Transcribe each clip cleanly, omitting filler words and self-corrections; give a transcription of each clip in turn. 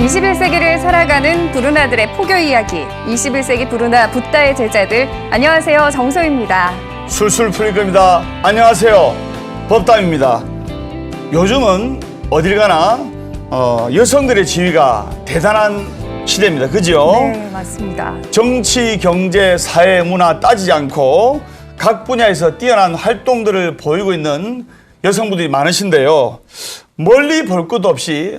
21세기를 살아가는 부르나들의 포교 이야기, 21세기 부르나 붓다의 제자들. 안녕하세요, 정소희입니다. 술술 풀릴 겁니다. 안녕하세요, 법담입니다. 요즘은 어딜 가나 여성들의 지위가 대단한 시대입니다. 그죠? 네, 맞습니다. 정치, 경제, 사회, 문화 따지지 않고 각 분야에서 뛰어난 활동들을 보이고 있는 여성분들이 많으신데요. 멀리 볼 것도 없이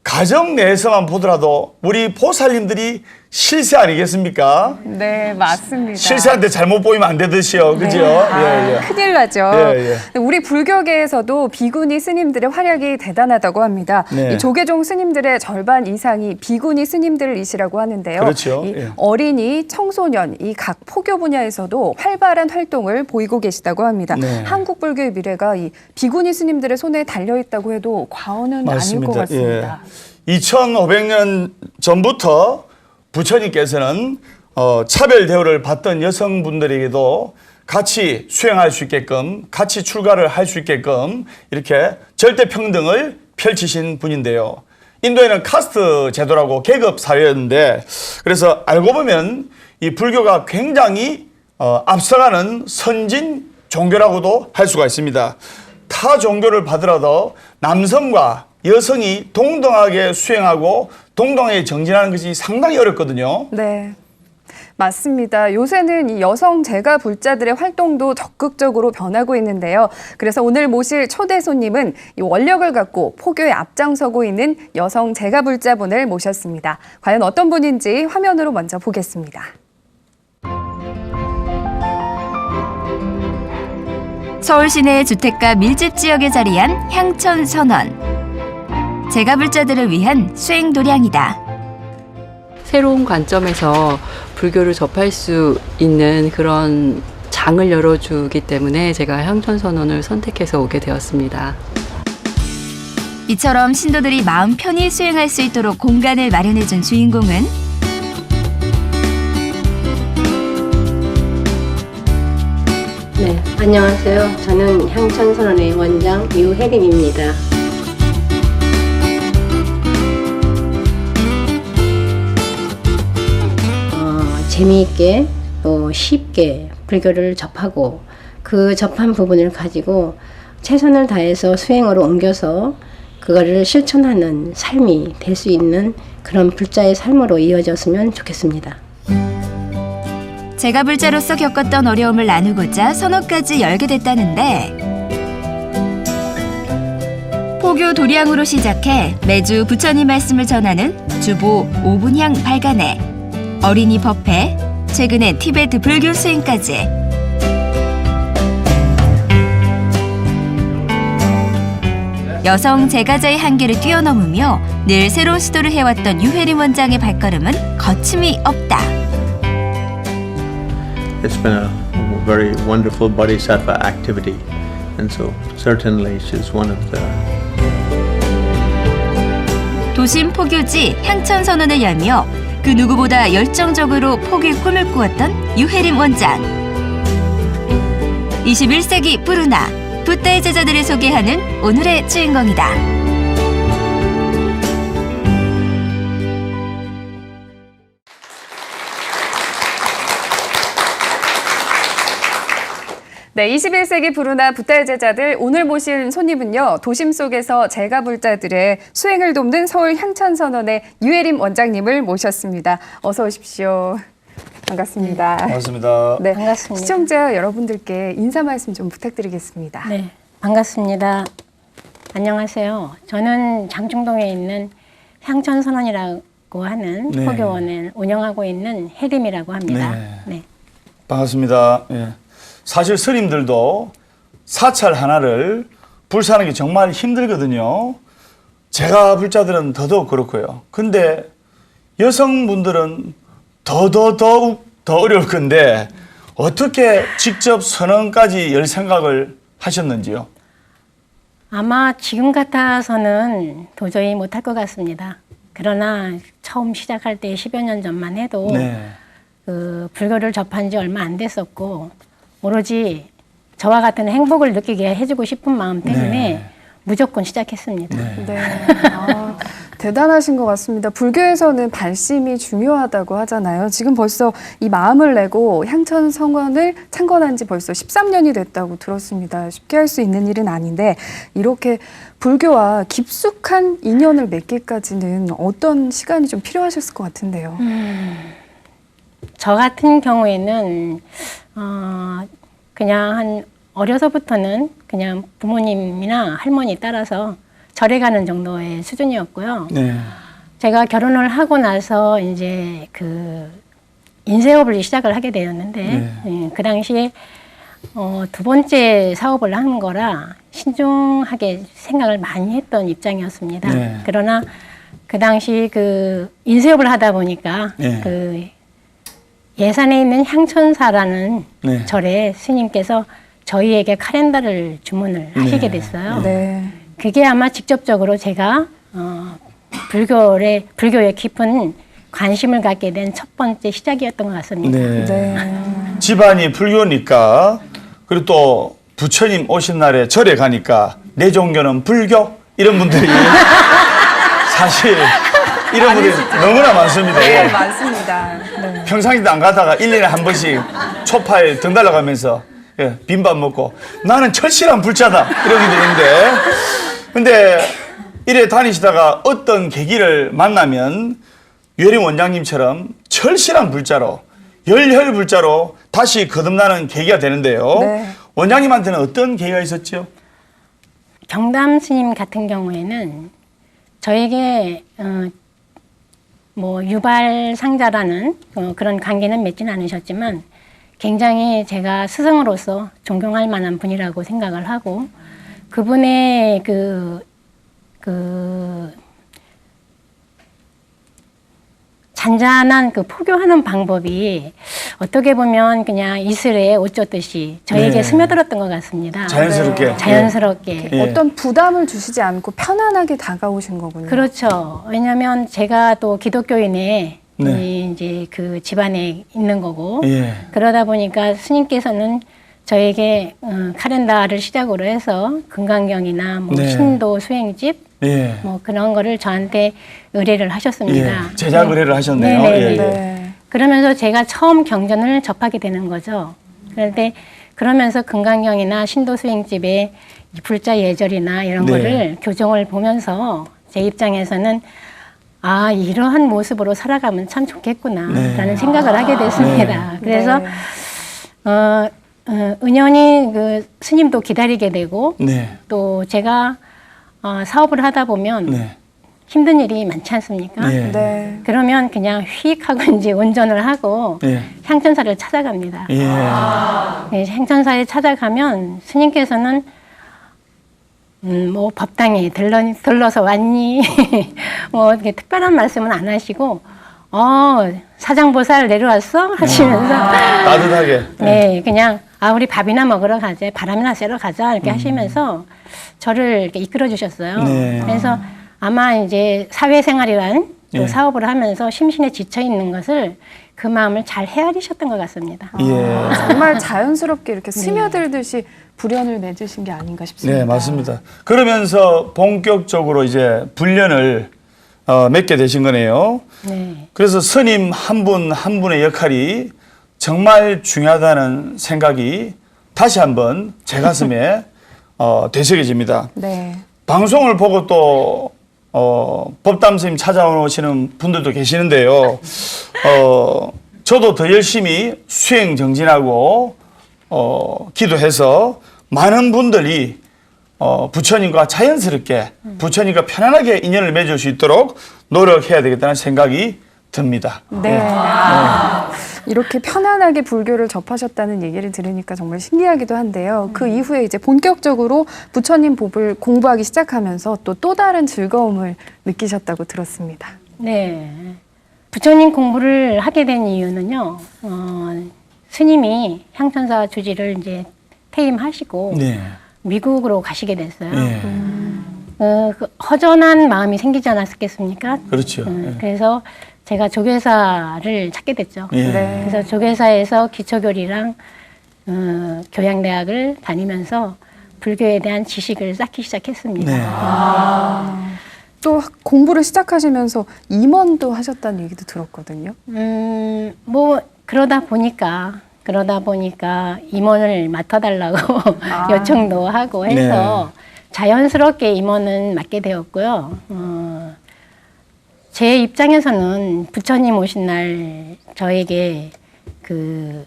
가정 내에서만 보더라도 우리 보살님들이 실세 아니겠습니까? 네, 맞습니다. 실세한테 잘못 보이면 안 되듯이요. 그죠? 네. 큰일 나죠. 예, 예. 우리 불교계에서도 비구니 스님들의 활약이 대단하다고 합니다. 네. 이 조계종 스님들의 절반 이상이 비구니 스님들이시라고 하는데요. 그렇죠. 이 예. 어린이, 청소년, 이 각 포교 분야에서도 활발한 활동을 보이고 계시다고 합니다. 네. 한국 불교의 미래가 이 비구니 스님들의 손에 달려 있다고 해도 과언은 아닐 것 같습니다. 예. 2500년 전부터 부처님께서는 차별 대우를 받던 여성분들에게도 같이 수행할 수 있게끔, 같이 출가를 할 수 있게끔 이렇게 절대 평등을 펼치신 분인데요. 인도에는 카스트 제도라고 계급 사회였는데, 그래서 알고 보면 이 불교가 굉장히 앞서가는 선진 종교라고도 할 수가 있습니다. 타 종교를 받으라도 남성과 여성이 동등하게 수행하고 동등하게 정진하는 것이 상당히 어렵거든요. 네. 맞습니다. 요새는 이 여성 제가 불자들의 활동도 적극적으로 변하고 있는데요. 그래서 오늘 모실 초대 손님은 이 원력을 갖고 포교에 앞장서고 있는 여성 제가 불자분을 모셨습니다. 과연 어떤 분인지 화면으로 먼저 보겠습니다. 서울 시내 주택가 밀집 지역에 자리한 향천 선원. 제가 불자들을 위한 수행 도량이다. 새로운 관점에서 불교를 접할 수 있는 그런 장을 열어주기 때문에 제가 향천선원을 선택해서 오게 되었습니다. 이처럼 신도들이 마음 편히 수행할 수 있도록 공간을 마련해준 주인공은 네, 안녕하세요. 저는 향천선원의 원장 유혜림입니다. 재미있게 또 쉽게 불교를 접하고 그 접한 부분을 가지고 최선을 다해서 수행으로 옮겨서 그거를 실천하는 삶이 될 수 있는 그런 불자의 삶으로 이어졌으면 좋겠습니다. 제가 불자로서 겪었던 어려움을 나누고자 선언까지 열게 됐다는데 포교 도량으로 시작해 매주 부처님 말씀을 전하는 주보 5분향 발간회, 어린이 법회, 최근엔 티베트 불교 수행까지 여성 제가자의 한계를 뛰어넘으며 늘 새로운 시도를 해왔던 유혜림 원장의 발걸음은 거침이 없다. It's been a very wonderful bodhisattva activity, and so certainly she's one of the. 도심 포교지 향천선원을 열며 그 누구보다 열정적으로 포교의 꿈을 꾸었던 유혜림 원장. 21세기 부르나 붓다의 제자들을 소개하는 오늘의 주인공이다. 네, 21세기 부르나 붓다의 제자들, 오늘 모실 손님은요, 도심 속에서 제가 불자들의 수행을 돕는 서울 향천선원의 유혜림 원장님을 모셨습니다. 어서 오십시오. 반갑습니다. 반갑습니다. 네, 반갑습니다. 시청자 여러분들께 인사 말씀 좀 부탁드리겠습니다. 네, 반갑습니다. 안녕하세요. 저는 장충동에 있는 향천선원이라고 하는 네. 포교원을 운영하고 있는 혜림이라고 합니다. 네. 반갑습니다. 예. 사실 스님들도 사찰 하나를 불사하는 게 정말 힘들거든요. 제가 불자들은 더더욱 그렇고요. 근데 여성분들은 더욱 더 어려울 건데 어떻게 직접 선언까지 열 생각을 하셨는지요? 아마 지금 같아서는 도저히 못할 것 같습니다. 그러나 처음 시작할 때 10여 년 전만 해도 네. 그 불교를 접한 지 얼마 안 됐었고 오로지 저와 같은 행복을 느끼게 해주고 싶은 마음 때문에 네. 무조건 시작했습니다. 네. 네. 대단하신 것 같습니다. 불교에서는 발심이 중요하다고 하잖아요. 지금 벌써 이 마음을 내고 향천 성원을 창건한 지 벌써 13년이 됐다고 들었습니다. 쉽게 할 수 있는 일은 아닌데 이렇게 불교와 깊숙한 인연을 맺기까지는 어떤 시간이 좀 필요하셨을 것 같은데요. 저 같은 경우에는 그냥 한 어려서부터는 그냥 부모님이나 할머니 따라서 절에 가는 정도의 수준이었고요. 네. 제가 결혼을 하고 나서 이제 그 인쇄업을 시작을 하게 되었는데 네. 예, 그 당시에 두 번째 사업을 하는 거라 신중하게 생각을 많이 했던 입장이었습니다. 네. 그러나 그 당시 그 인쇄업을 하다 보니까 네. 그 예산에 있는 향천사라는 네. 절에 스님께서 저희에게 카렌다를 주문을 하시게 됐어요. 네. 그게 아마 직접적으로 제가 불교에 깊은 관심을 갖게 된 첫 번째 시작이었던 것 같습니다. 네. 네. 집안이 불교니까 그리고 또 부처님 오신 날에 절에 가니까 내 종교는 불교 이런 분들이 사실 이런 분들이 너무나 많습니다. 네, 예. 많습니다. 네. 평상시도 안 가다가 1년에 한 번씩 초파에 등 달라가면서 예, 빈밥 먹고 나는 철실한 불자다 이런 분들이 있는데 근데 이래 다니시다가 어떤 계기를 만나면 유혜림 원장님처럼 철실한 불자로 열혈 불자로 다시 거듭나는 계기가 되는데요. 네. 원장님한테는 어떤 계기가 있었죠? 경담 스님 같은 경우에는 저에게 뭐 유발 상자라는 그런 관계는 맺지는 않으셨지만 굉장히 제가 스승으로서 존경할 만한 분이라고 생각을 하고 그분의 그 잔잔한 그 포교하는 방법이 어떻게 보면 그냥 이슬에 옷 젖듯이 저에게 네. 스며들었던 것 같습니다. 자연스럽게. 자연스럽게. 예. 어떤 부담을 주시지 않고 편안하게 다가오신 거군요. 그렇죠. 왜냐하면 제가 또 기독교인의 네. 이제 그 집안에 있는 거고 예. 그러다 보니까 스님께서는 저에게 카렌다를 시작으로 해서 금강경이나 뭐 네. 신도 수행집 예. 뭐 그런 거를 저한테 의뢰를 하셨습니다. 예. 제작 의뢰를 하셨네요. 네네네. 예, 예. 네. 그러면서 제가 처음 경전을 접하게 되는 거죠. 그런데 그러면서 금강경이나 신도 수행집의 불자 예절이나 이런 네. 거를 교정을 보면서 제 입장에서는 아 이러한 모습으로 살아가면 참 좋겠구나라는 네. 생각을 하게 됐습니다. 그래서 네. 은연히 그 스님도 기다리게 되고 네. 또 제가 사업을 하다 보면 네. 힘든 일이 많지 않습니까? 네. 네. 그러면 그냥 휙 하고 이제 운전을 하고 예. 향천사를 찾아갑니다. 예. 네, 향천사에 찾아가면 스님께서는 뭐 법당에 들러서 왔니? 뭐 이렇게 특별한 말씀은 안 하시고 사장보살 내려왔어? 하시면서 따뜻하게. 네, 그냥 우리 밥이나 먹으러 가자, 바람이나 쐬러 가자 이렇게 하시면서 저를 이렇게 이끌어 주셨어요. 네. 그래서 아마 이제 사회생활이란 또 예. 사업을 하면서 심신에 지쳐 있는 것을 그 마음을 잘 헤아리셨던 것 같습니다. 예. 정말 자연스럽게 이렇게 스며들듯이 불연을 맺으신 게 아닌가 싶습니다. 네, 맞습니다. 그러면서 본격적으로 이제 불련을 맺게 되신 거네요. 네. 그래서 스님 한 분 한 분의 역할이 정말 중요하다는 생각이 다시 한번 제 가슴에 되새겨집니다. 네. 방송을 보고 또 법담 스님 찾아오시는 분들도 계시는데요. 저도 더 열심히 수행 정진하고 기도해서 많은 분들이 부처님과 자연스럽게 부처님과 편안하게 인연을 맺을 수 있도록 노력해야 되겠다는 생각이 듭니다. 네. 이렇게 편안하게 불교를 접하셨다는 얘기를 들으니까 정말 신기하기도 한데요. 그 이후에 이제 본격적으로 부처님 법을 공부하기 시작하면서 또 다른 즐거움을 느끼셨다고 들었습니다. 네. 부처님 공부를 하게 된 이유는요, 스님이 향천사 주지를 이제 퇴임하시고 네. 미국으로 가시게 됐어요. 예. 그 허전한 마음이 생기지 않았겠습니까? 그렇죠. 예. 그래서 제가 조교사를 찾게 됐죠. 예. 네. 그래서 조교사에서 기초교리랑 교양대학을 다니면서 불교에 대한 지식을 쌓기 시작했습니다. 네. 또 공부를 시작하시면서 임원도 하셨다는 얘기도 들었거든요. 뭐 그러다 보니까 임원을 맡아달라고 요청도 하고 해서 자연스럽게 임원은 맡게 되었고요. 제 입장에서는 부처님 오신 날 저에게 그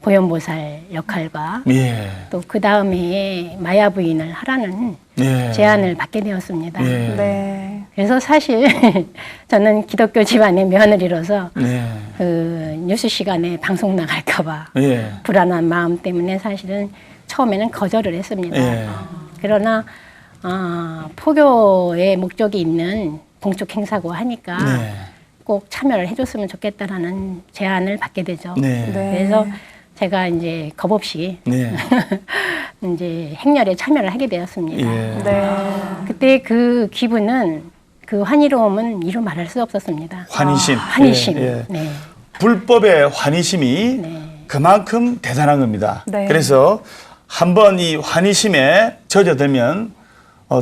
보현보살 역할과 예. 또 그 다음에 마야 부인을 하라는 예. 제안을 받게 되었습니다. 예. 네. 그래서 사실 저는 기독교 집안의 며느리로서 네. 그 뉴스 시간에 방송 나갈까봐 예. 불안한 마음 때문에 사실은 처음에는 거절을 했습니다. 예. 그러나 포교의 목적이 있는 공적 행사고 하니까 네. 꼭 참여를 해줬으면 좋겠다라는 제안을 받게 되죠. 네. 네. 그래서 제가 이제 겁 없이 네. 이제 행렬에 참여를 하게 되었습니다. 예. 네. 그때 그 기분은 그 환희로움은 이루 말할 수 없었습니다. 환희심. 환희심. 예, 예. 네. 불법의 환희심이 네. 그만큼 대단한 겁니다. 네. 그래서 한번 이 환희심에 젖어들면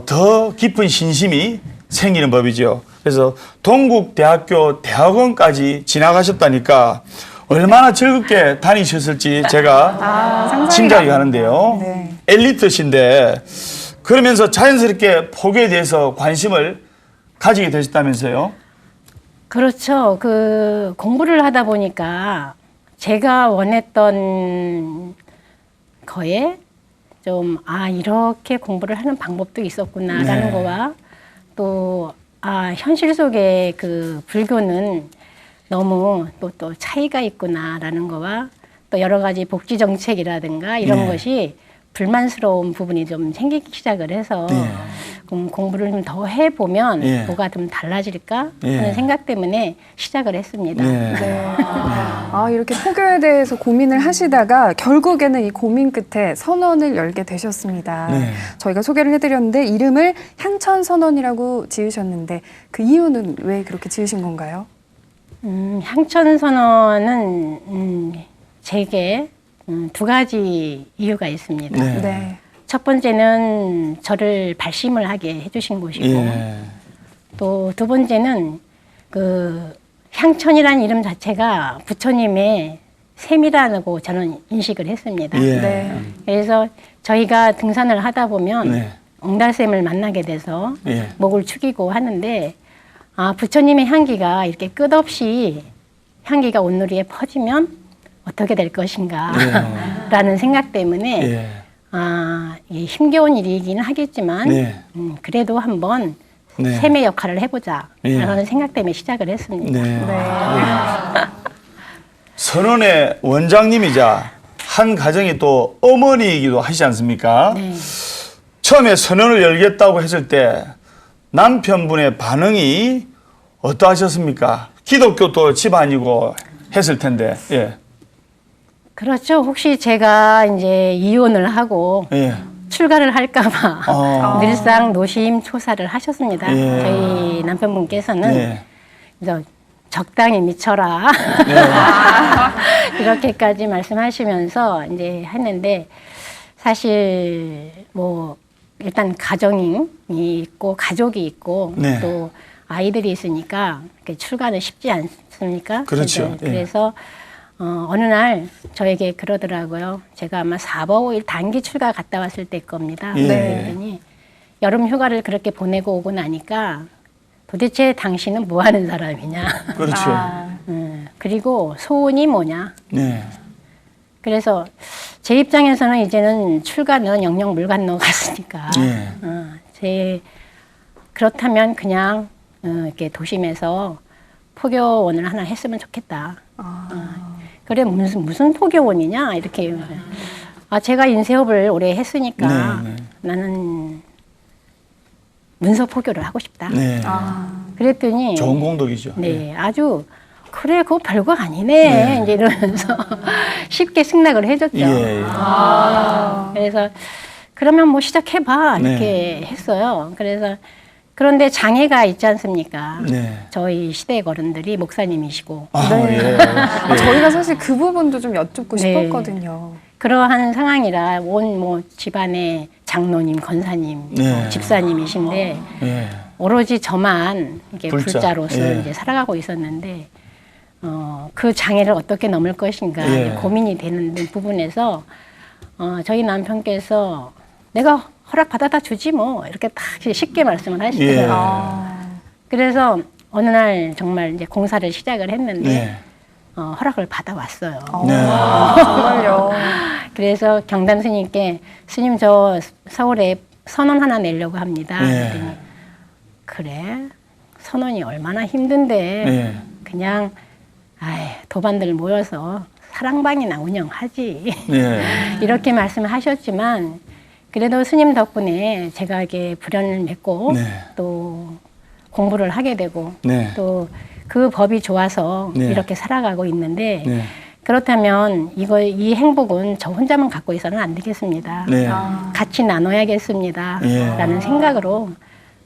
더 깊은 신심이 생기는 법이죠. 그래서 동국대학교 대학원까지 지나가셨다니까 얼마나 즐겁게 다니셨을지 제가 상상이 짐작이 갑니다. 가는데요. 네. 엘리트신데 그러면서 자연스럽게 포교에 대해서 관심을 가지게 되셨다면서요? 그렇죠. 그 공부를 하다 보니까 제가 원했던 거에 좀 이렇게 공부를 하는 방법도 있었구나라는 네. 거와 또 현실 속에 그 불교는 너무 또 차이가 있구나라는 거와 또 여러 가지 복지 정책이라든가 이런 네. 것이 불만스러운 부분이 좀 생기기 시작을 해서 네. 공부를 좀 더 해보면 예. 뭐가 좀 달라질까 예. 하는 생각 때문에 시작을 했습니다. 네. 이렇게 포교에 대해서 고민을 하시다가 결국에는 이 고민 끝에 선원을 열게 되셨습니다. 네. 저희가 소개를 해드렸는데 이름을 향천선원이라고 지으셨는데 그 이유는 왜 그렇게 지으신 건가요? 향천선언은 제게 두 가지 이유가 있습니다. 네. 네. 첫 번째는 저를 발심을 하게 해주신 곳이고 예. 또 두 번째는 그 향천이라는 이름 자체가 부처님의 셈이라고 저는 인식을 했습니다. 예. 네. 그래서 저희가 등산을 하다 보면 네. 옹달샘을 만나게 돼서 예. 목을 축이고 하는데 부처님의 향기가 이렇게 끝없이 향기가 온누리에 퍼지면 어떻게 될 것인가 라는 생각 때문에 예. 이게 힘겨운 일이긴 하겠지만 네. 그래도 한번 네. 셈의 역할을 해보자 예. 라는 생각 때문에 시작을 했습니다. 네. 네. 선원의 원장님이자 한 가정이 또 어머니이기도 하시지 않습니까? 네. 처음에 선언을 열겠다고 했을 때 남편분의 반응이 어떠하셨습니까? 기독교 또 집안이고 했을 텐데. 예. 그렇죠. 혹시 제가 이제 이혼을 하고 예. 출가를 할까봐 늘상 노심초사를 하셨습니다. 예. 저희 남편분께서는 예. 그래서 적당히 미쳐라 이렇게까지 말씀하시면서 이제 했는데 사실 뭐 일단 가정이 있고 가족이 있고 네. 또 아이들이 있으니까 이렇게 출가는 쉽지 않습니까? 그렇죠. 그래서 어느 날 저에게 그러더라고요. 제가 아마 4박 5일 단기 출가 갔다 왔을 때 겁니다. 예. 그랬더니 여름 휴가를 그렇게 보내고 오고 나니까 도대체 당신은 뭐 하는 사람이냐. 그렇죠. 그리고 소원이 뭐냐. 네. 그래서 제 입장에서는 이제는 출가는 영영 물 건너 갔으니까 예. 그렇다면 그냥 이렇게 도심에서 포교원을 하나 했으면 좋겠다. 그래 무슨 포교원이냐 이렇게 제가 인쇄업을 오래 했으니까 네, 네. 나는 문서 포교를 하고 싶다. 네. 그랬더니 좋은 공덕이죠. 네, 아주 그래 그거 별거 아니네 이제 이러면서 쉽게 승낙을 해줬죠. 예, 예. 그래서 그러면 뭐 시작해봐 이렇게 네. 했어요. 그래서 그런데 장애가 있지 않습니까? 네. 저희 시대 어른들이 목사님이시고 예. 저희가 사실 그 부분도 좀 여쭙고 네. 싶었거든요. 그러한 상황이라 온 뭐 집안의 장로님, 권사님, 네. 집사님이신데 예. 오로지 저만 이게 불자. 불자로서 예. 이제 살아가고 있었는데 그 장애를 어떻게 넘을 것인가 예. 고민이 되는 부분에서 저희 남편께서 내가 허락 받아다 주지 뭐 이렇게 딱 쉽게 말씀을 하시더라고요. 예. 그래서 어느 날 정말 이제 공사를 시작을 했는데 네. 허락을 받아왔어요. 네. 정말요. 그래서 경담 스님께 스님 저 서울에 선원 하나 내려고 합니다. 네. 그랬더니 그래 선원이 얼마나 힘든데 네. 그냥 도반들 모여서 사랑방이나 운영하지. 네. 이렇게 말씀하셨지만 그래도 스님 덕분에 제가 이게 불연을 맺고 네. 또 공부를 하게 되고 네. 또 그 법이 좋아서 네. 이렇게 살아가고 있는데 네. 그렇다면 이 행복은 저 혼자만 갖고 있어는 안 되겠습니다. 네. 같이 나눠야겠습니다. 예. 라는 생각으로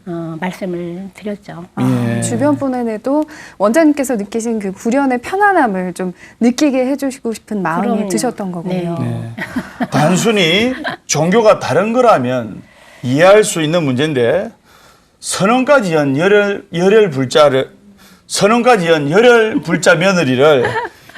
말씀을 드렸죠. 예. 주변 분에게도 원장님께서 느끼신 그 불연의 편안함을 좀 느끼게 해주시고 싶은 마음이 그럼요. 드셨던 거군요. 네. 단순히 종교가 다른 거라면 이해할 수 있는 문제인데 선언까지 연 열혈 불자 며느리를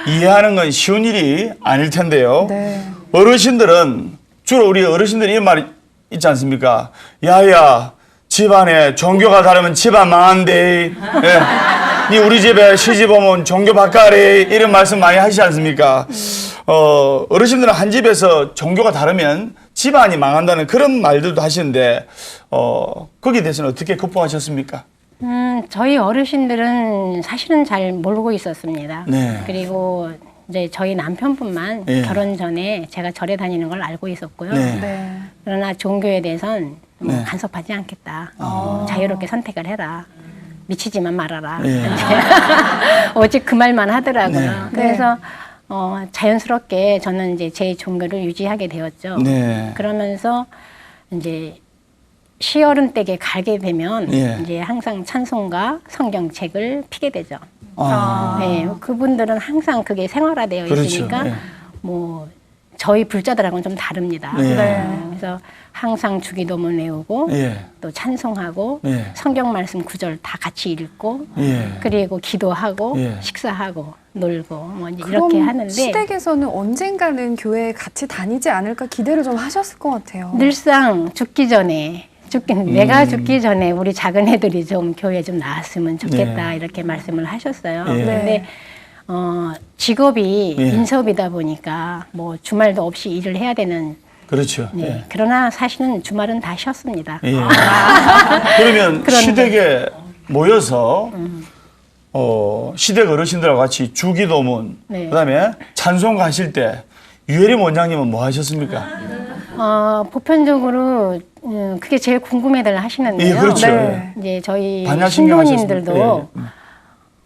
이해하는 건 쉬운 일이 아닐 텐데요. 네. 어르신들은 주로 우리 어르신들이 이런 말이 있지 않습니까? 야야 집안에 종교가 다르면 집안 망한대. 예. 니 우리 집에 시집 오면 종교 바꿔래. 이런 말씀 많이 하시지 않습니까? 어르신들은 한 집에서 종교가 다르면 집안이 망한다는 그런 말들도 하시는데 거기에 대해서는 어떻게 극복하셨습니까? 저희 어르신들은 사실은 잘 모르고 있었습니다. 네. 그리고 이제 저희 남편뿐만 예. 결혼 전에 제가 절에 다니는 걸 알고 있었고요. 네. 네. 그러나 종교에 대해선 뭐 네. 간섭하지 않겠다. 자유롭게 선택을 해라. 미치지만 말아라. 예. 오직 그 말만 하더라고요. 네. 그래서 자연스럽게 저는 이제 제 종교를 유지하게 되었죠. 네. 그러면서 이제 시어른 댁에 가게 되면 예. 이제 항상 찬송가 성경책을 피게 되죠. 아. 네, 그분들은 항상 그게 생활화되어 그렇죠. 있으니까 예. 뭐 저희 불자들하고는 좀 다릅니다. 네. 그래서 항상 주기도문 외우고 예. 또 찬송하고 예. 성경 말씀 구절 다 같이 읽고 예. 그리고 기도하고 예. 식사하고 놀고 뭐 이제 그럼 이렇게 하는데 시댁에서는 언젠가는 교회에 같이 다니지 않을까 기대를 좀 하셨을 것 같아요. 늘상 죽기 전에 내가 죽기 전에 우리 작은 애들이 좀 교회에 좀 나왔으면 좋겠다 네. 이렇게 말씀을 하셨어요. 예. 근데 직업이 예. 인사업이다 보니까 뭐 주말도 없이 일을 해야 되는 그렇죠. 네. 예. 그러나 사실은 주말은 다 쉬었습니다. 예. 그러면 그런데. 시댁에 모여서 시댁 어르신들하고 같이 주기도문, 네. 그다음에 찬송가 하실 때 유혜림 원장님은 뭐 하셨습니까? 보편적으로 그게 제일 궁금해들 하시는데요. 예, 그렇죠. 네. 이제 저희 반야신경 신도님들도 하셨습니다.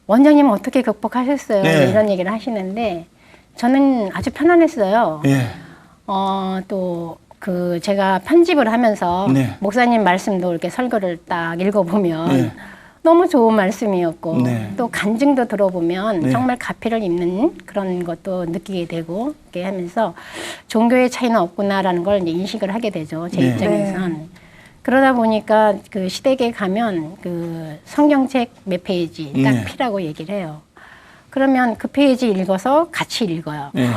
원장님은 어떻게 극복하셨어요? 네. 이런 얘기를 하시는데 저는 아주 편안했어요. 예. 또 그 제가 편집을 하면서 네. 목사님 말씀도 이렇게 설교를 딱 읽어보면 네. 너무 좋은 말씀이었고 네. 또 간증도 들어보면 네. 정말 가피를 입는 그런 것도 느끼게 되고 이렇게 하면서 종교의 차이는 없구나라는 걸 이제 인식을 하게 되죠. 제 네. 입장에선. 그러다 보니까 그 시댁에 가면 그 성경책 몇 페이지 딱 네. 피라고 얘기를 해요. 그러면 그 페이지 읽어서 같이 읽어요. 예.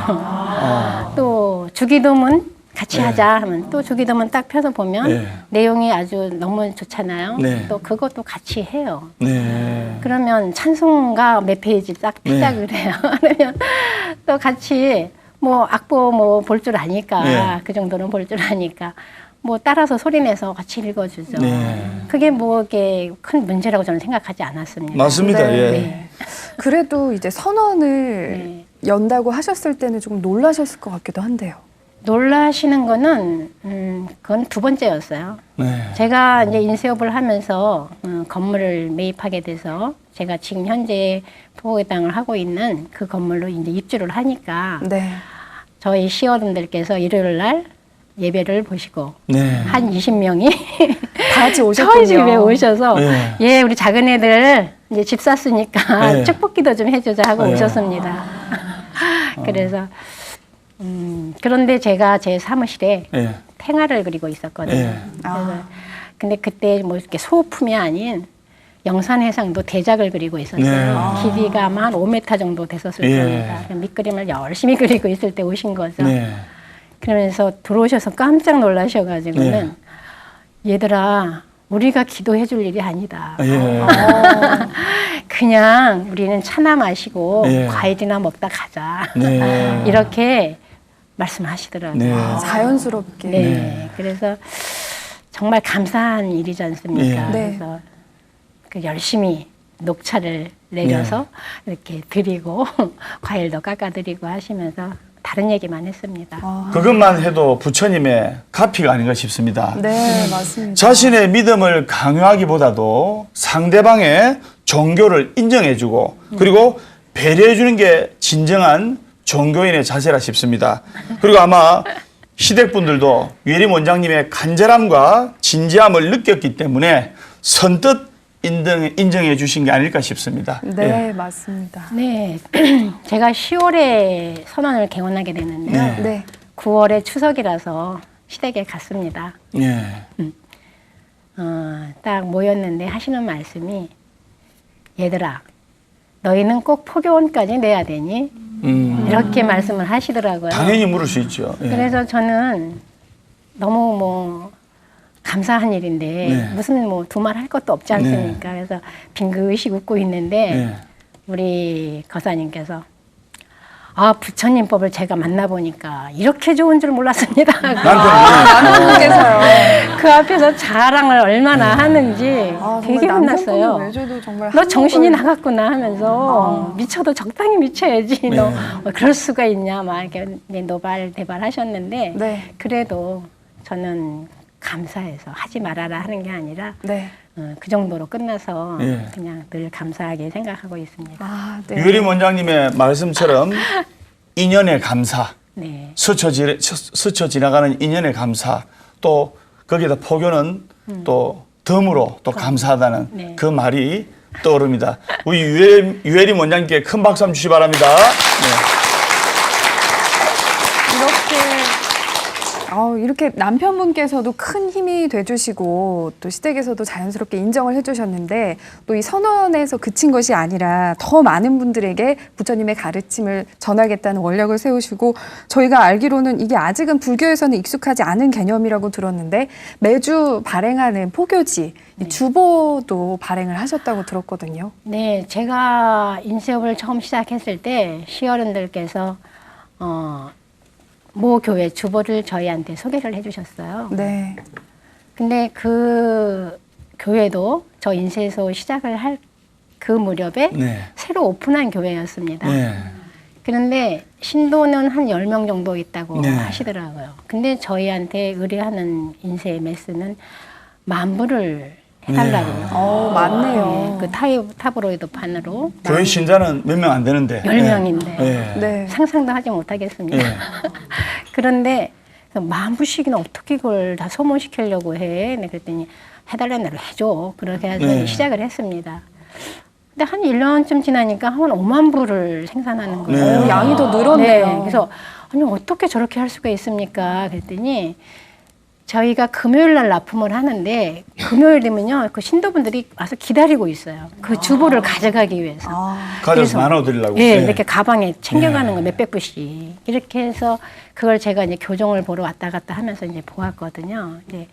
또 주기도문 같이 네. 하자 하면 또 주기도문 딱 펴서 보면 네. 내용이 아주 너무 좋잖아요. 네. 또 그것도 같이 해요. 네. 그러면 찬송가 몇 페이지 딱 피작을 해요. 그러면 또 같이 뭐 악보 뭐 볼 줄 아니까 네. 그 정도는 볼 줄 아니까 뭐 따라서 소리내서 같이 읽어주죠. 네. 그게 뭐 이게 큰 문제라고 저는 생각하지 않았습니다. 맞습니다. 네. 예. 네. 그래도 이제 선언을 네. 연다고 하셨을 때는 조금 놀라셨을 것 같기도 한데요. 놀라시는 거는 그건 두 번째였어요. 네. 제가 이제 인쇄업을 하면서 건물을 매입하게 돼서 제가 지금 현재 부부의 땅을 하고 있는 그 건물로 이제 입주를 하니까 네. 저희 시어른들께서 일요일 날 예배를 보시고 네. 한 20명이 다 같이 오셨군요. 저희 집에 오셔서 네. 예 우리 작은 애들 이제 집 샀으니까 네. 축복기도 좀 해주자 하고 네. 오셨습니다. 그래서 그런데 제가 제 사무실에 예. 탱화를 그리고 있었거든요. 예. 그래서 근데 그때 뭐 이렇게 소품이 아닌 영산해상도 대작을 그리고 있었어요. 네. 길이가 아마 한 5m 정도 됐었을 예. 겁니다. 밑그림을 열심히 그리고 있을 때 오신 거죠. 네. 그러면서 들어오셔서 깜짝 놀라셔가지고는 얘들아, 우리가 기도해 줄 일이 아니다. 예. 그냥 우리는 차나 마시고 예. 과일이나 먹다 가자. 네. 이렇게 말씀하시더라고요. 네. 자연스럽게. 네. 그래서 정말 감사한 일이지 않습니까? 예. 네. 그래서 그 열심히 녹차를 내려서 이렇게 드리고 과일도 깎아드리고 하시면서 다른 얘기만 했습니다. 그것만 해도 부처님의 가피가 아닌가 싶습니다. 네, 맞습니다. 자신의 믿음을 강요하기보다도 상대방의 종교를 인정해주고 그리고 배려해주는 게 진정한 종교인의 자세라 싶습니다. 그리고 아마 시댁분들도 유혜림 원장님의 간절함과 진지함을 느꼈기 때문에 선뜻 인정해 주신 게 아닐까 싶습니다. 네, 맞습니다. 네, 제가 10월에 선언을 개원하게 됐는데요. 네. 네. 9월에 추석이라서 시댁에 갔습니다. 예. 딱 모였는데 하시는 말씀이 얘들아, 너희는 꼭 포교원까지 내야 되니? 이렇게 말씀을 하시더라고요. 당연히 물을 수 있죠. 예. 그래서 저는 너무 뭐 감사한 일인데 네. 무슨 뭐 두말할 것도 없지 않습니까? 그래서 빙긋이 웃고 있는데 네. 우리 거사님께서 아, 부처님법을 제가 만나보니까 이렇게 좋은 줄 몰랐습니다. 남편분께서요. 그 앞에서 자랑을 얼마나 하는지 아, 되게 정말 혼났어요. 남편분을 외줘도 정말 너 정신이 한몫을- 나갔구나 하면서 미쳐도 적당히 미쳐야지. 너 그럴 수가 있냐 막 이렇게 노발대발 하셨는데 네. 그래도 저는 감사해서 하지 말아라 하는 게 아니라 네. 그 정도로 끝나서 예. 그냥 늘 감사하게 생각하고 있습니다. 아, 네. 유혜림 원장님의 말씀처럼 인연의 감사, 네. 스쳐 지나가는 인연의 감사, 또 거기에다 포교는 또 덤으로 또 감사하다는 네. 그 말이 떠오릅니다. 우리 유혜림 원장님께 큰 박수 한번 주시기 바랍니다. 이렇게 남편분께서도 큰 힘이 돼주시고 또 시댁에서도 자연스럽게 인정을 해주셨는데 또 이 선언에서 그친 것이 아니라 더 많은 분들에게 부처님의 가르침을 전하겠다는 원력을 세우시고 저희가 알기로는 이게 아직은 불교에서는 익숙하지 않은 개념이라고 들었는데 매주 발행하는 포교지 이 주보도 발행을 하셨다고 들었거든요. 네, 제가 인쇄업을 처음 시작했을 때 시어른들께서 모 교회 주보를 저희한테 소개를 해주셨어요. 네. 근데 그 교회도 저 인쇄소 시작을 할 그 무렵에 네. 새로 오픈한 교회였습니다. 네. 그런데 신도는 한 10명 정도 있다고 네. 하시더라고요. 근데 저희한테 의뢰하는 인쇄 매스는 10,000부를 해달라고요. 맞네요. 네, 그 타브로이드판으로 교회 신자는 몇 명 안 되는데. 10명인데 예. 네. 상상도 하지 못하겠습니다. 예. 그런데 10,000부씩이나 어떻게 그걸 다 소모시키려고 해? 네, 그랬더니 해달라는 대로 해줘. 그렇게 해서 네. 시작을 했습니다. 근데 한 1년쯤 지나니까 한 50,000부를 생산하는 거예요. 네. 오, 양이 더 늘었네요. 네, 그래서 아니 어떻게 저렇게 할 수가 있습니까? 그랬더니 저희가 금요일 날 납품을 하는데 금요일 되면요 그 신도분들이 와서 기다리고 있어요. 그 주보를 가져가기 위해서. 가져서 그래서 나눠드리려고. 예, 네. 이렇게 가방에 챙겨가는 네. 거 몇백 부씩 이렇게 해서 그걸 제가 이제 교정을 보러 왔다 갔다 하면서 이제 보았거든요. 이제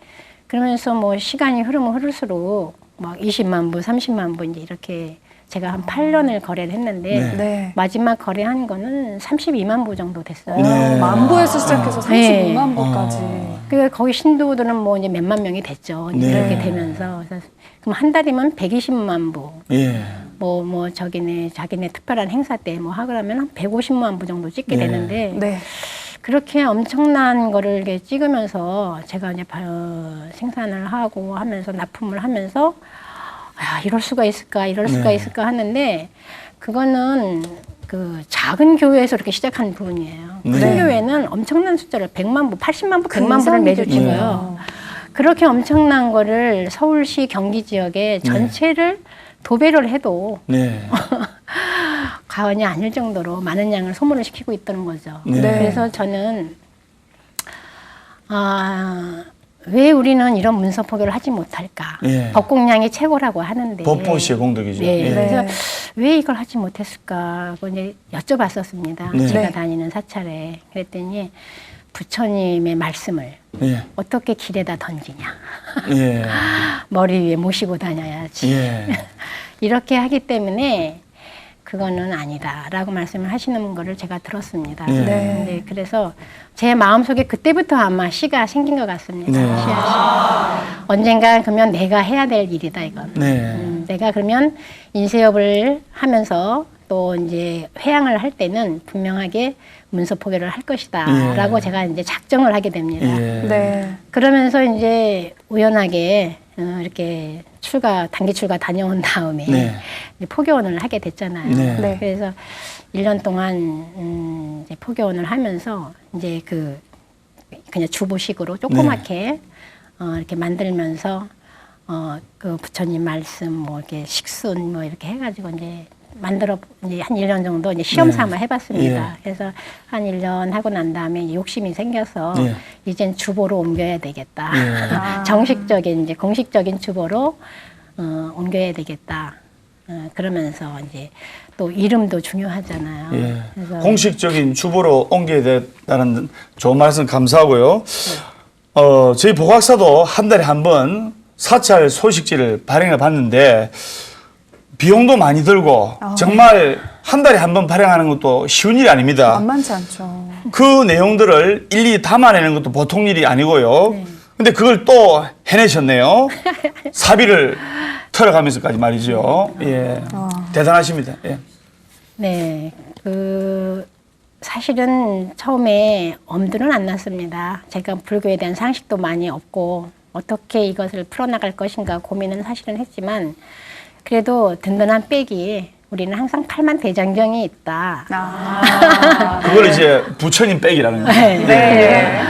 그러면서 뭐 시간이 흐르면 흐를수록 막 20만 부, 30만 부 이제 이렇게 제가 한 8년을 거래를 했는데 네. 네. 마지막 거래한 거는 32만 부 정도 됐어요. 네. 만부에서 시작해서 네. 32만 부까지. 그 거기 신도들은 뭐 이제 몇만 명이 됐죠. 이제 네. 이렇게 되면서 그래서 그럼 한 달이면 120만 부. 예. 뭐 자기네 특별한 행사 때 뭐 하그러면 한 150만 부 정도 찍게 네. 되는데 네. 그렇게 엄청난 거를 이렇게 찍으면서 제가 이제 생산을 하고 하면서 납품을 하면서 아, 이럴 수가 있을까 네. 있을까 하는데 그거는 그 작은 교회에서 이렇게 시작한 부분이에요. 네. 큰 교회는 엄청난 숫자를 100만 부, 80만 부, 100만 부를 매주 근성이죠. 찍어요. 그렇게 엄청난 거를 서울시 경기 지역에 전체를 도배를 해도 네. 과언이 아닐 정도로 많은 양을 소모를 시키고 있다는 거죠. 네. 그래서 저는 왜 우리는 이런 문서 포교를 하지 못할까? 예. 법공량이 최고라고 하는데. 법보시의 공덕이죠. 네. 예. 그래서 네. 왜 이걸 하지 못했을까 하고 이제 여쭤봤었습니다. 네. 제가 네. 다니는 사찰에. 그랬더니 부처님의 말씀을 예. 어떻게 길에다 던지냐. 예. 머리 위에 모시고 다녀야지. 예. 이렇게 하기 때문에 그거는 아니다라고 말씀을 하시는 거를 제가 들었습니다. 네. 네, 그래서 제 마음속에 그때부터 아마 시가 생긴 것 같습니다. 네. 씨앗이. 언젠가 그러면 내가 해야 될 일이다 이건. 네. 내가 그러면 인쇄업을 하면서 또 이제 회양을 할 때는 분명하게 문서 포교를 할 것이다라고 예. 제가 이제 작정을 하게 됩니다. 예. 네. 그러면서 이제 우연하게 이렇게 단기 출가 다녀온 다음에 네. 이제 포교원을 하게 됐잖아요. 네. 네. 그래서 1년 동안 이제 포교원을 하면서 이제 그냥 주보식으로 조그맣게 이렇게 만들면서 그 부처님 말씀 뭐 이렇게 식순 뭐 이렇게 해가지고 이제 이제 한 1년 정도 이제 시험 네. 삼아 해봤습니다. 예. 그래서 한 1년 하고 난 다음에 이제 욕심이 생겨서 예. 이젠 주보로 옮겨야 되겠다. 예. 정식적인 이제 공식적인 주보로 옮겨야 되겠다. 그러면서 이제 또 이름도 중요하잖아요. 예. 그래서 공식적인 주보로 옮겨야 됐다는 좋은 말씀 감사하고요. 저희 보각사도 한 달에 한 번 사찰 소식지를 발행해 봤는데 비용도 많이 들고 정말 한 달에 한 번 발행하는 것도 쉬운 일이 아닙니다. 만만치 않죠. 그 내용들을 일일이 담아내는 것도 보통 일이 아니고요. 네. 근데 그걸 또 해내셨네요. 사비를 털어가면서까지 말이죠. 예. 대단하십니다. 예. 네, 사실은 처음에 엄두는 안 났습니다. 제가 불교에 대한 상식도 많이 없고 어떻게 이것을 풀어나갈 것인가 고민은 사실은 했지만 그래도 든든한 백이 우리는 항상 팔만 대장경이 있다. 그걸 이제 부처님 백이라는 거예요. 네.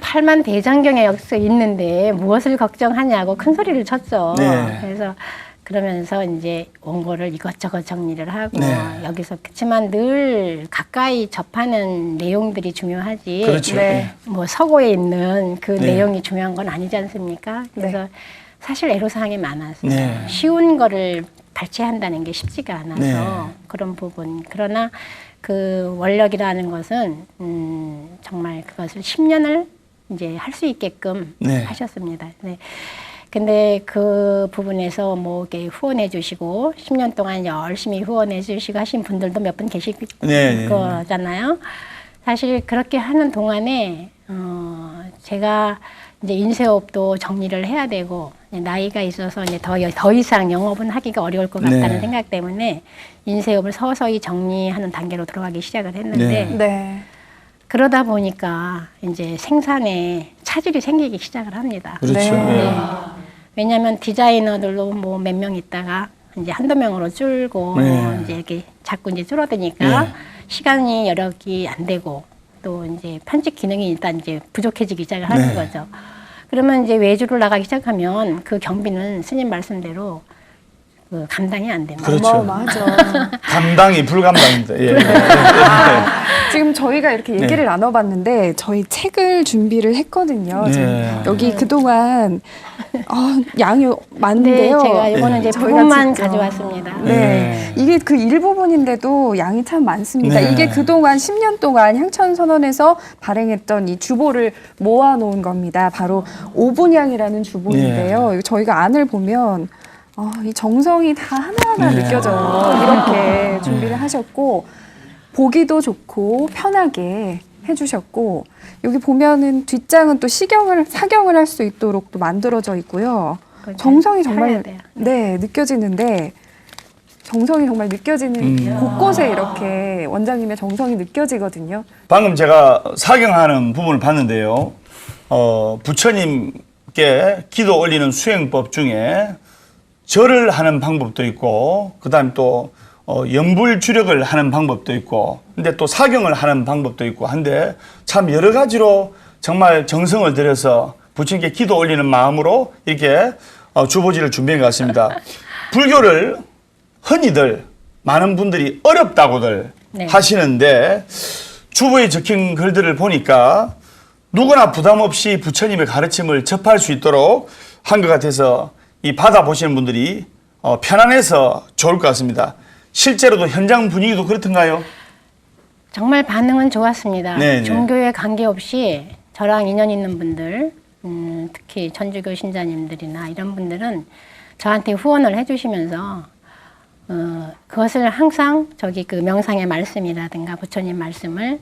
팔만 대장경에 여기서 있는데 무엇을 걱정하냐고 큰 소리를 쳤죠. 네. 그래서 그러면서 이제 원고를 이것저것 정리를 하고 네. 여기서 그렇지만 늘 가까이 접하는 내용들이 중요하지. 그렇죠. 네. 뭐 서고에 있는 그 네. 내용이 중요한 건 아니지 않습니까? 그래서 사실 애로사항이 많았어요. 네. 쉬운 거를 발췌한다는 게 쉽지가 않아서 네. 그런 부분. 그러나 그 원력이라는 것은 정말 그것을 10년을 이제 할 수 있게끔 네. 하셨습니다. 네. 근데 그 부분에서 뭐 이렇게 후원해 주시고 10년 동안 열심히 후원해 주시고 하신 분들도 몇 분 계실 네. 거잖아요. 사실 그렇게 하는 동안에 제가 이제 인쇄업도 정리를 해야 되고 나이가 있어서 이제 더 이상 영업은 하기가 어려울 것 같다는 네. 생각 때문에 인쇄업을 서서히 정리하는 단계로 들어가기 시작을 했는데 네. 네. 그러다 보니까 이제 생산에 차질이 생기기 시작을 합니다. 그렇죠. 네. 예. 왜냐하면 디자이너들로 뭐 몇 명 있다가 이제 한두 명으로 줄고 네. 이제 이렇게 자꾸 이제 줄어드니까 네. 시간이 여력이 안 되고 또 이제 편집 기능이 일단 이제 부족해지기 시작을 하는 네. 거죠. 그러면 이제 외주를 나가기 시작하면 그 경비는 스님 말씀대로 그 감당이 안 됩니다. 그렇죠. 어마어마하죠. 감당이 불감당입니다. 예. 지금 저희가 이렇게 얘기를 네. 나눠봤는데 저희 책을 준비를 했거든요. 네. 지금 여기 그동안 양이 네, 많은데요. 제가 이거는 이제 저희가 부분만 직접- 가져왔습니다. 네. 이게 그 일부분인데도 양이 참 많습니다. 네. 이게 그동안 10년 동안 향천선언에서 발행했던 이 주보를 모아놓은 겁니다. 바로 오분향이라는 주보인데요. 저희가 안을 보면 이 정성이 다 하나하나 네. 느껴져요. 이렇게 준비를 하셨고 보기도 좋고 편하게 해주셨고 여기 보면은 뒷장은 또 사경을 할 수 있도록 또 만들어져 있고요. 그걸 정성이 잘 정말 살려야 돼요. 느껴지는데 정성이 정말 느껴지는 곳곳에 이렇게 원장님의 정성이 느껴지거든요. 방금 제가 사경하는 부분을 봤는데요. 부처님께 기도 올리는 수행법 중에 절을 하는 방법도 있고, 그 다음에 또 염불 주력을 하는 방법도 있고, 근데 또 사경을 하는 방법도 있고 한데 참 여러 가지로 정말 정성을 들여서 부처님께 기도 올리는 마음으로 이렇게 주보지를 준비해 갔습니다. 불교를 흔히들 많은 분들이 어렵다고들 네. 하시는데 주보에 적힌 글들을 보니까 누구나 부담 없이 부처님의 가르침을 접할 수 있도록 한 것 같아서 이 받아보시는 분들이 편안해서 좋을 것 같습니다. 실제로도 현장 분위기도 그렇던가요? 정말 반응은 좋았습니다. 네, 종교에 관계없이 저랑 인연 있는 분들, 특히 천주교 신자님들이나 이런 분들은 저한테 후원을 해주시면서 그것을 항상 저기 그 명상의 말씀이라든가 부처님 말씀을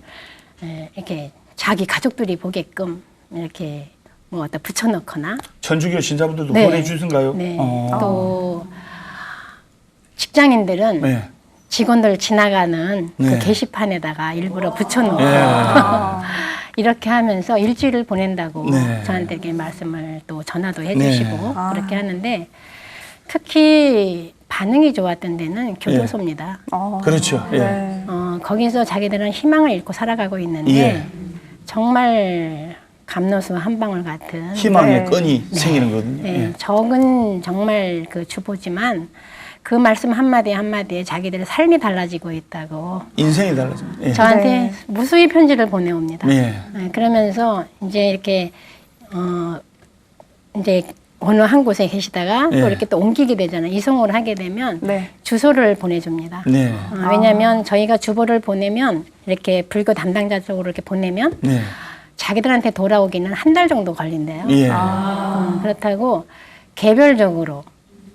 이렇게 자기 가족들이 보게끔 이렇게 뭐 어디다 붙여놓거나 천주교 신자분들도 네. 보내주신가요? 네. 또 직장인들은 네. 직원들 지나가는 네. 그 게시판에다가 일부러 붙여놓고 예. 이렇게 하면서 일주일을 보낸다고 네. 저한테 이렇게 말씀을 또 전화도 해주시고 네. 그렇게 하는데 특히 반응이 좋았던 데는 교도소입니다. 그렇죠. 예. 네. 거기서 자기들은 희망을 잃고 살아가고 있는데 예. 정말 감로수 한 방울 같은 희망의 네. 끈이 생기는 거거든요. 네, 예. 적은 정말 그 주보지만 그 말씀 한마디 한마디에 자기들의 삶이 달라지고 있다고 인생이 달라집니다. 예. 저한테 네. 무수히 편지를 보내옵니다. 예. 그러면서 이제 이렇게 이제 어느 한 곳에 계시다가 예. 또 이렇게 또 옮기게 되잖아요. 이송을 하게 되면 네. 주소를 보내줍니다. 네. 왜냐하면 저희가 주보를 보내면 이렇게 불교 담당자 쪽으로 이렇게 보내면 네. 자기들한테 돌아오기는 한 달 정도 걸린대요. 예. 그렇다고 개별적으로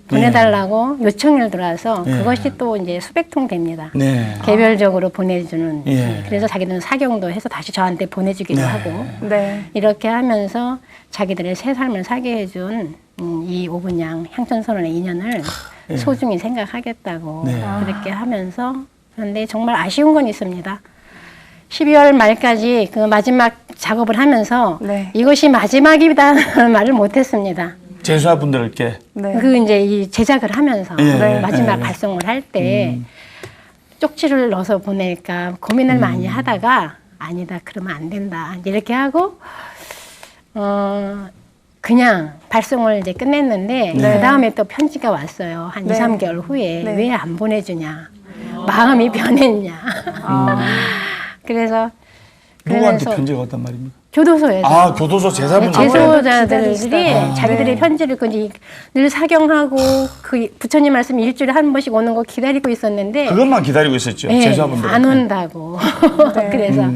보내달라고 요청이 들어와서 예. 그것이 또 이제 수백 통 됩니다. 네. 개별적으로 보내주는. 예. 그래서 자기들은 사경도 해서 다시 저한테 보내주기도 네. 하고 네. 이렇게 하면서 자기들의 새 삶을 사게 해준 이 오분양 향천선언의 인연을 예. 소중히 생각하겠다고 네. 그렇게 하면서 그런데 정말 아쉬운 건 있습니다. 12월 말까지 그 마지막 작업을 하면서 네. 이것이 마지막이다는 말을 못했습니다. 제수아분들께 네. 그 이제 이 제작을 하면서 예. 마지막 예. 발송을 할 때 쪽지를 넣어서 보낼까 고민을 많이 하다가 아니다 그러면 안 된다 이렇게 하고 그냥 발송을 이제 끝냈는데 그 다음에 또 편지가 왔어요. 한 네. 2, 3개월 후에 네. 왜 안 보내주냐 마음이 변했냐 그래서 누구한테 그러면서 편지가 왔단 말입니까? 교도소에서 아, 교도소 제사분들. 제소자들이 기다리시다가. 자기들의 편지를 늘 사경하고 그 부처님 말씀 일주일에 한 번씩 오는 거 기다리고 있었는데 그것만 기다리고 있었죠. 네, 제사분들. 안 온다고 네. 그래서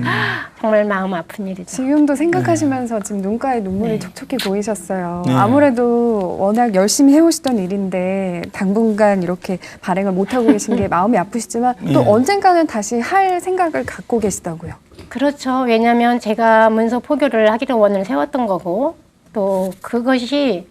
정말 마음 아픈 일이죠. 지금도 생각하시면서 지금 눈가에 눈물이 네. 촉촉해 보이셨어요. 네. 아무래도 워낙 열심히 해오시던 일인데 당분간 이렇게 발행을 못하고 계신 게 마음이 아프시지만 또 네. 언젠가는 다시 할 생각을 갖고 계시다고요. 그렇죠. 왜냐하면 제가 문서 포교를 하기로 원을 세웠던 거고 또 그것이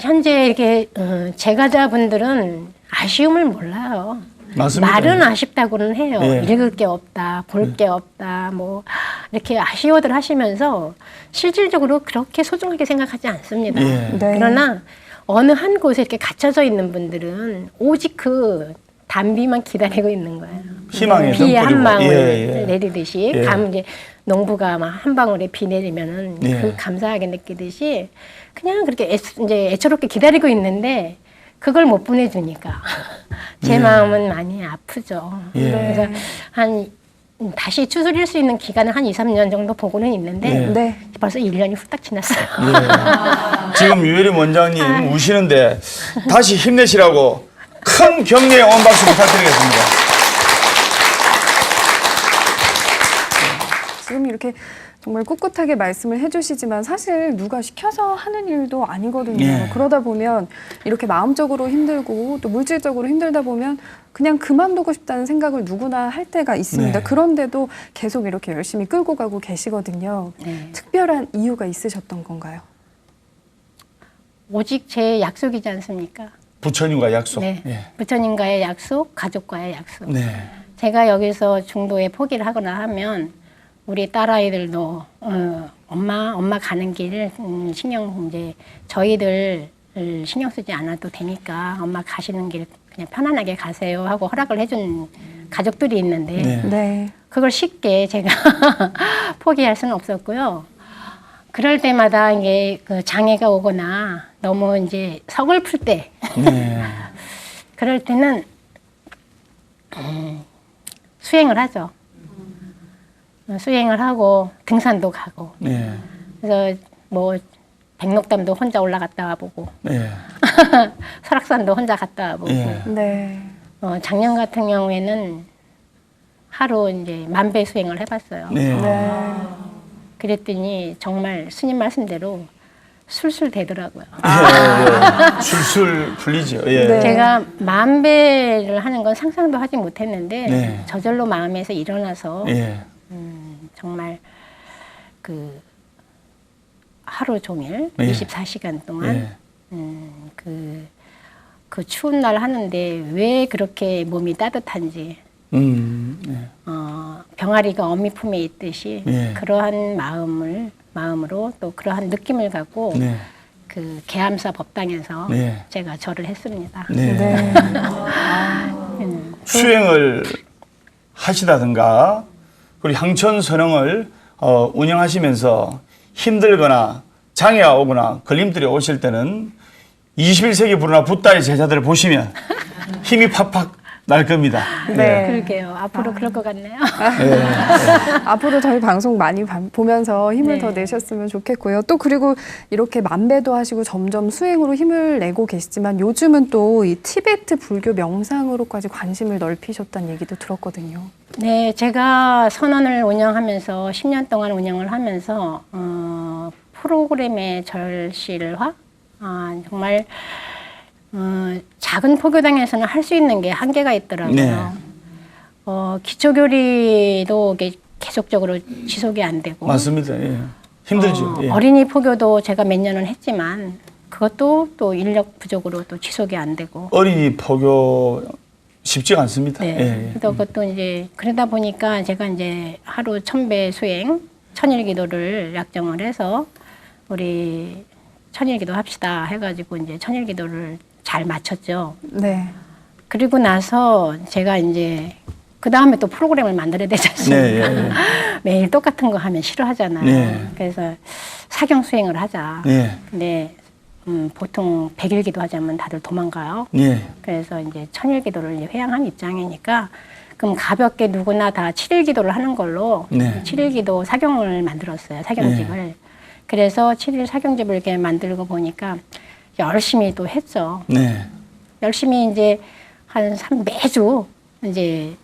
현재 이렇게 제가자분들은 아쉬움을 몰라요. 맞습니다. 말은 아쉽다고는 해요. 예. 읽을 게 없다, 볼 게 없다, 뭐 이렇게 아쉬워들 하시면서 실질적으로 그렇게 소중하게 생각하지 않습니다. 예. 네. 그러나 어느 한 곳에 이렇게 갇혀져 있는 분들은 오직 그 단비만 기다리고 있는 거예요. 희망의 비에 등불이고. 한 방울 예, 예. 내리듯이 예. 이제 농부가 막 한 방울에 비 내리면은 예. 그 감사하게 느끼듯이 그냥 그렇게 이제 애처롭게 기다리고 있는데 그걸 못 보내주니까 제 예. 마음은 많이 아프죠. 예. 그래서 한 다시 추스릴 수 있는 기간은 한 2, 3년 정도 보고는 있는데 예. 네. 벌써 1년이 후딱 지났어요. 예. 지금 유혜림 원장님 우시는데 다시 힘내시라고 큰 격려의 온 박수 부탁드리겠습니다. 지금 이렇게 정말 꿋꿋하게 말씀을 해주시지만 사실 누가 시켜서 하는 일도 아니거든요. 예. 그러다 보면 이렇게 마음적으로 힘들고 또 물질적으로 힘들다 보면 그냥 그만두고 싶다는 생각을 누구나 할 때가 있습니다. 네. 그런데도 계속 이렇게 열심히 끌고 가고 계시거든요. 네. 특별한 이유가 있으셨던 건가요? 오직 제 약속이지 않습니까? 부처님과 약속. 네. 예. 부처님과의 약속, 가족과의 약속. 네. 제가 여기서 중도에 포기를 하거나 하면 우리 딸아이들도 엄마 가는 길 신경 이제 저희들 신경 쓰지 않아도 되니까 엄마 가시는 길 그냥 편안하게 가세요 하고 허락을 해준 가족들이 있는데 네. 네. 그걸 쉽게 제가 포기할 수는 없었고요. 그럴 때마다 이게 그 장애가 오거나 너무 이제 서글플 때 네. 그럴 때는 수행을 하죠. 수행을 하고 등산도 가고 네. 그래서 뭐 백록담도 혼자 올라갔다 와보고 네. 설악산도 혼자 갔다 와보고 예. 네. 작년 같은 경우에는 하루 이제 만배 수행을 해봤어요. 네. 네. 그랬더니 정말 스님 말씀대로 술술 되더라고요. 예, 예. 술술 풀리죠. 예. 네. 제가 만배를 하는 건 상상도 하지 못했는데 네. 저절로 마음에서 일어나서 예. 정말 그 하루 종일 예. 24시간 동안 예. 그 추운 날 하는데 왜 그렇게 몸이 따뜻한지 예. 병아리가 어미 품에 있듯이 예. 그러한 마음으로 또 그러한 느낌을 갖고 네. 그 계암사 법당에서 네. 제가 절을 했습니다. 네. 네. 수행을 하시다든가 그리고 향천 선흥을 운영하시면서 힘들거나 장애가 오거나 걸림돌이 오실 때는 21세기 부르나 붓다의 제자들을 보시면 힘이 팍팍 날 겁니다. 네. 그러게요. 앞으로 그럴 것 같네요. 앞으로 저희 방송 많이 보면서 힘을 네. 더 내셨으면 좋겠고요. 또 그리고 이렇게 만배도 하시고 점점 수행으로 힘을 내고 계시지만 요즘은 또 이 티베트 불교 명상으로까지 관심을 넓히셨다는 얘기도 들었거든요. 네, 제가 선원을 운영하면서 10년 동안 운영을 하면서 프로그램의 절실화 정말 작은 포교당에서는 할 수 있는 게 한계가 있더라고요. 네. 기초교리도 이게 계속적으로 지속이 안 되고 맞습니다. 예. 힘들죠. 예. 어린이 포교도 제가 몇 년은 했지만 그것도 또 인력 부족으로 또 지속이 안 되고 어린이 포교 쉽지가 않습니다. 네. 예, 예. 또 그것도 이제 그러다 보니까 제가 이제 하루 1000배 수행 천일기도를 약정을 해서 우리 천일기도 합시다 해가지고 이제 천일기도를 잘 마쳤죠. 네. 그리고 나서 제가 이제 그 다음에 또 프로그램을 만들어야 되지 않습니까? 네, 예, 예. 매일 똑같은 거 하면 싫어하잖아요. 네. 그래서 사경 수행을 하자. 예. 근데 보통 100일 기도하자면 다들 도망가요. 예. 그래서 이제 천일 기도를 이제 회양한 입장이니까 그럼 가볍게 누구나 다 7일 기도를 하는 걸로 네. 7일 기도 사경을 만들었어요. 사경집을. 그래서 7일 사경집을 이렇게 만들고 보니까 열심히 또 했죠. 네. 열심히 이제 매주 이제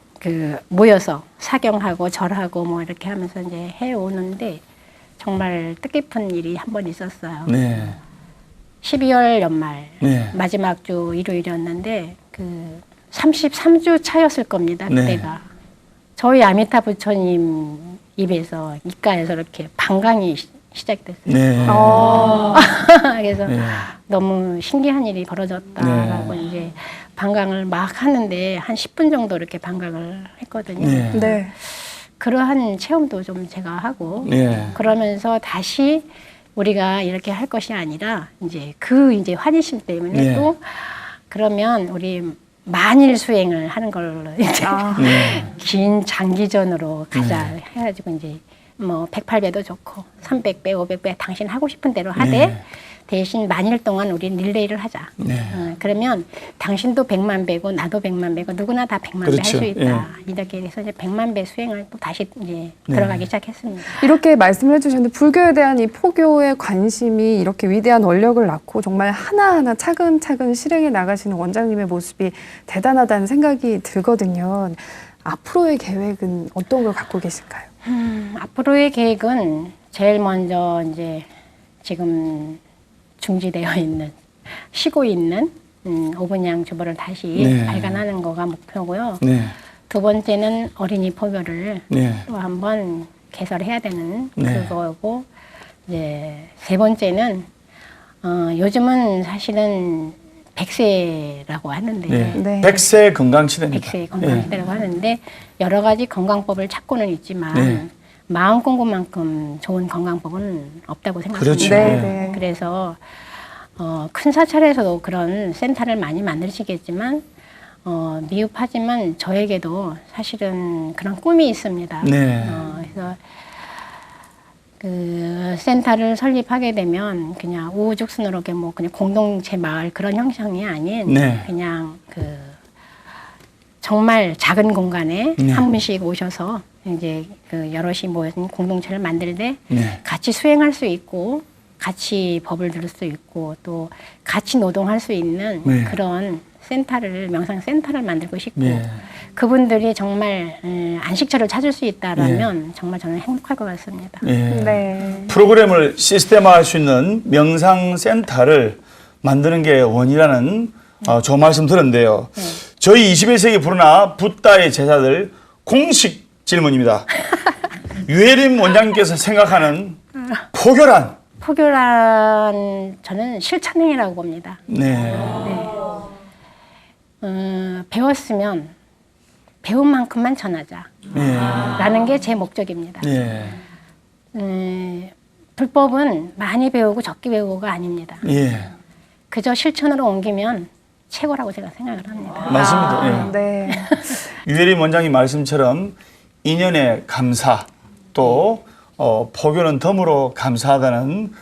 모여서 사경하고 절하고 뭐 이렇게 하면서 이제 해오는데 정말 뜻깊은 일이 한 번 있었어요. 네. 12월 연말 네. 마지막 주 일요일이었는데 33주 차였을 겁니다. 네. 그때가 저희 아미타 부처님 입에서 입가에서 이렇게 방광이 시작됐어요. 네. 그래서 네. 너무 신기한 일이 벌어졌다라고 네. 이제 방광을 막 하는데 한 10분 정도 이렇게 방광을 했거든요. 네. 네. 그러한 체험도 좀 제가 하고 네. 그러면서 다시 우리가 이렇게 할 것이 아니라 이제 이제 환희심 때문에 네. 또 그러면 우리 만일 수행을 하는 걸로 이제 네. 긴 장기전으로 가자 해가지고 이제 뭐 108배도 좋고 300배, 500배 당신 하고 싶은 대로 하되 네. 대신 만일 동안 우리 릴레이를 하자. 네. 그러면 당신도 100만 배고 나도 100만 배고 누구나 다 100만 배 할 그렇죠. 수 있다. 이렇게 해서 이제 100만 배 수행을 또 다시 이제 들어가기 시작했습니다. 이렇게 말씀을 해주셨는데 불교에 대한 이 포교의 관심이 이렇게 위대한 원력을 낳고 정말 하나하나 차근차근 실행해 나가시는 원장님의 모습이 대단하다는 생각이 들거든요. 앞으로의 계획은 어떤 걸 갖고 계실까요? 앞으로의 계획은 제일 먼저 이제 지금 중지되어 있는 쉬고 있는 오분양 주보를 다시 네. 발간하는 거가 목표고요. 네. 두 번째는 어린이 포교를 네. 또 한번 개설해야 되는 네. 그거고 이제 세 번째는 요즘은 사실은 100세라고 하는데 네. 네. 100세 건강치대입니다. 100세 건강시대라고 하는데 여러 가지 건강법을 찾고는 있지만 네. 마음 공부만큼 좋은 건강법은 없다고 생각합니다. 그렇죠. 네, 네. 네. 그래서 큰 사찰에서도 그런 센터를 많이 만드시겠지만 미흡하지만 저에게도 사실은 그런 꿈이 있습니다. 네. 그래서 그 센터를 설립하게 되면 그냥 우후죽순으로 이렇게 뭐 그냥 공동체 마을 그런 형상이 아닌 네. 그냥 정말 작은 공간에 네. 한 분씩 오셔서 이제 그 여럿이 모인 공동체를 만들되 네. 같이 수행할 수 있고 같이 법을 들을 수 있고 또 같이 노동할 수 있는 네. 그런 센터를 명상 센터를 만들고 싶고 네. 그분들이 정말 안식처를 찾을 수 있다라면 정말 저는 행복할 것 같습니다. 예. 네. 프로그램을 시스템화할 수 있는 명상센터를 만드는 게 원이라는 좋은 말씀 들었는데요. 저희 21세기 부르나 붓다의 제자들 공식 질문입니다. 유혜림 원장님께서 생각하는 포교란? 포교란 저는 실천행위라고 봅니다. 네. 배웠으면 배운 만큼만 전하자. 예. 라는 게 제 목적입니다. 예. 불법은 많이 배우고 적게 배우고가 아닙니다. 예. 그저 실천으로 옮기면 최고라고 제가 생각을 합니다. 맞습니다. 예. 네. 유혜림 원장님 말씀처럼 인연의 감사 또 포교는 덤으로 감사하다는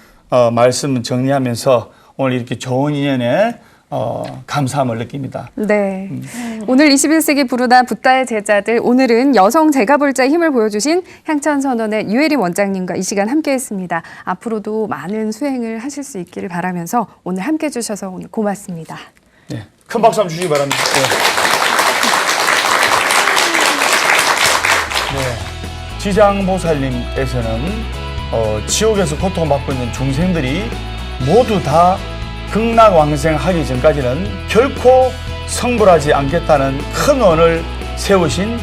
말씀 정리하면서 오늘 이렇게 좋은 인연에 감사함을 느낍니다. 네. 오늘 21세기 부르다 붓다의 제자들, 오늘은 여성 제가볼자의 힘을 보여주신 향천선원의 유혜림 원장님과 이 시간 함께했습니다. 앞으로도 많은 수행을 하실 수 있기를 바라면서 오늘 함께해 주셔서 오늘 고맙습니다. 네. 큰 박수 한번 주시기 바랍니다. 네. 네. 지장보살님께서는 지옥에서 고통받고 있는 중생들이 모두 다 극락왕생하기 전까지는 결코 성불하지 않겠다는 큰 원을 세우신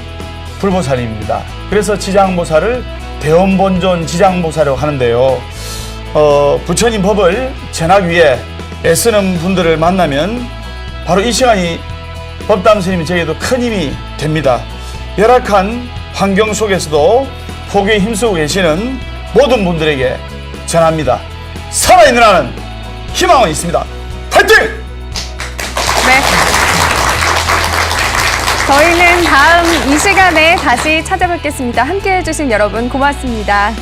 불보살님입니다. 그래서 지장보살을 대원본존 지장보살이라고 하는데요. 부처님 법을 전하기 위해 애쓰는 분들을 만나면 바로 이 시간이 법담 스님이 저에게도 큰 힘이 됩니다. 열악한 환경 속에서도 포교에 힘쓰고 계시는 모든 분들에게 전합니다. 살아있는 한은 희망은 있습니다. 파이팅! 네. 저희는 다음 이 시간에 다시 찾아뵙겠습니다. 함께해 주신 여러분 고맙습니다.